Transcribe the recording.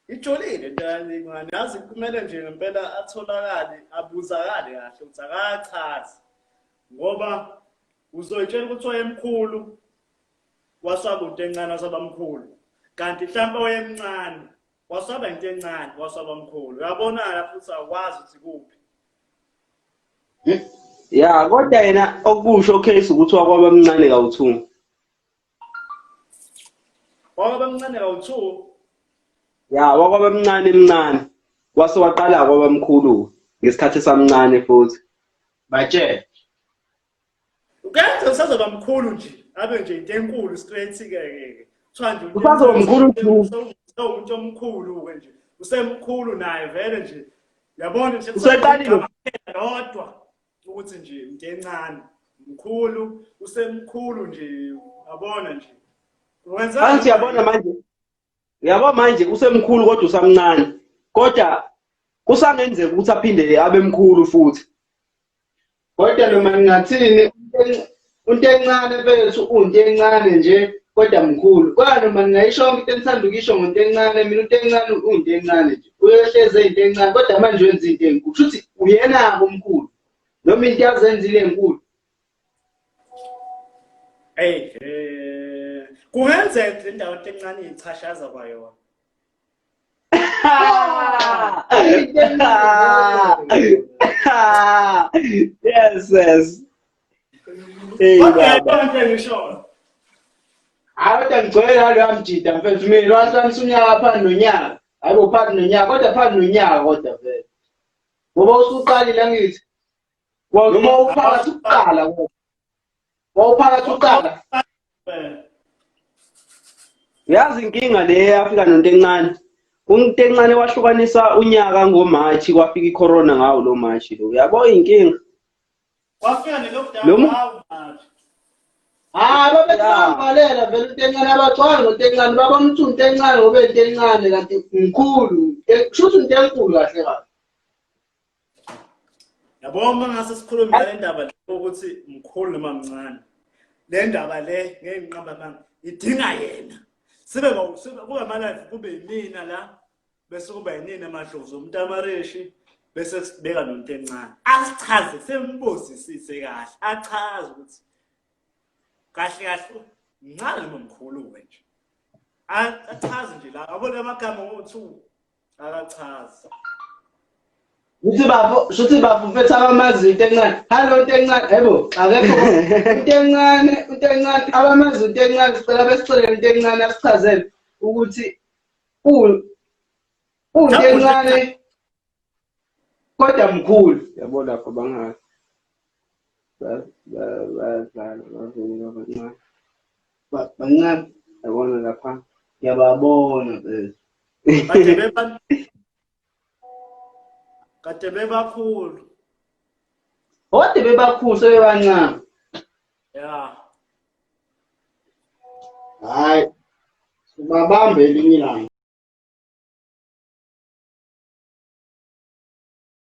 ijolile Ntenkane, yazi kumele nje ngempela atholakale, abuzakale kahle ukuthi akachazi. Ngoba uzoyitshela ukuthi wayemkhulu wasaba Ntenkane wasaba mkhulu. Kanti mhlawumbe wayemncane wasaba Ntenkane wasaba mkhulu. Uyabona futhi akwazi ukuthi kuphi. Ya, kodwa yena okusho case ukuthi wakwaba mncane kawu2. Wakwaba mncane kawu2. Ya, wakwaba mncane wase waqala kwaba mkhulu ngesikhathi samncane futhi. Batshe. Ukenza usazoba mkhulu nje, abe nje Ntenkulu straight ke. Kuthiwa nje Usazoba mkhulu umuntu omkhulu ke nje. Usemkhulu naye vele nje. Yabona nje useqalile kodwa ukuthi nje Ntenkane mkhulu, usemkhulu nje, yabona nje. Wenza Angithi yabona manje. Yabo manje usemkhulu kodwa usamncane. Kodwa kusangenzeka ukuthi aphinde abe mkhulu futhi. Kodwa noma ngingathini uNtenkane bethu uNtenkane nje kodwa mkhulu. Kodwa noma ngingayisho into engithanda ukisho ngoNtenkane, mina uNtenkane uNtenkane nje. Uyehleze izintenkane kodwa manje wenza into enkulu. Futhi uyena omkhulu. Noma into yazenzile enkulu. Kungenzeka le ndawo Ntenkane ichashaza kwayona. Yes. Hey baba. Ngisho. Kodwa ngigcwele nalo mjida mfethu mina wasami unyaka phansi nonyaka. Hayibo phansi nonyaka kodwa phansi nonyaka kodwa vele. Ngoba usuqalile ngithi. Noma uphakathi ukuqala kodwa. Wawuphakathi ukuqala. Yazi inkinga le yafika noNtenkane. UNtenkane wahlukanisa unyaka ngoMarch kwafika icorona ngawo lo March lo. Uyabo inkinga. Wafika ne-lockdown ngawo March. Babethambalela vele uNtenkane abacwanga ngoNtenkane babona ukuthi uNtenkane ngoba uNtenkane kanti mkhulu. Kusho ukuthi uNtenkulu kahle kahle. Yabo mangase sikhulume ngale ndaba ukuthi mkhulu noma mncane. Le ndaba le ngeke ngiqamba manga idinga yena. Sibe kube malive kube yimina la bese kuba yinina Madlozi Mtamarishi bese sibeka noNtenkane. Asichaze sembuzisise kahle. Achaze ukuthi kahle ngicala nomkhulu nje. Achaze nje la abone amagama ngo2 akachaza. Shuthi bafo mfethu abamazi uNtenkane. Hallo Ntenkane, yebo, akekho uNtenkane abamazi uNtenkane sicela besicele uNtenkane asichazele ukuthi uNtenkane kodwa mkhulu. Yabo lapho bangazi. Bazala bancane. Bancane Yabona lapha. ngiyababona bese. Kade bebakhulu. Kodwa bebakhulu sebebancane. Ya. Hayi. Ubabambe elinye ilanga.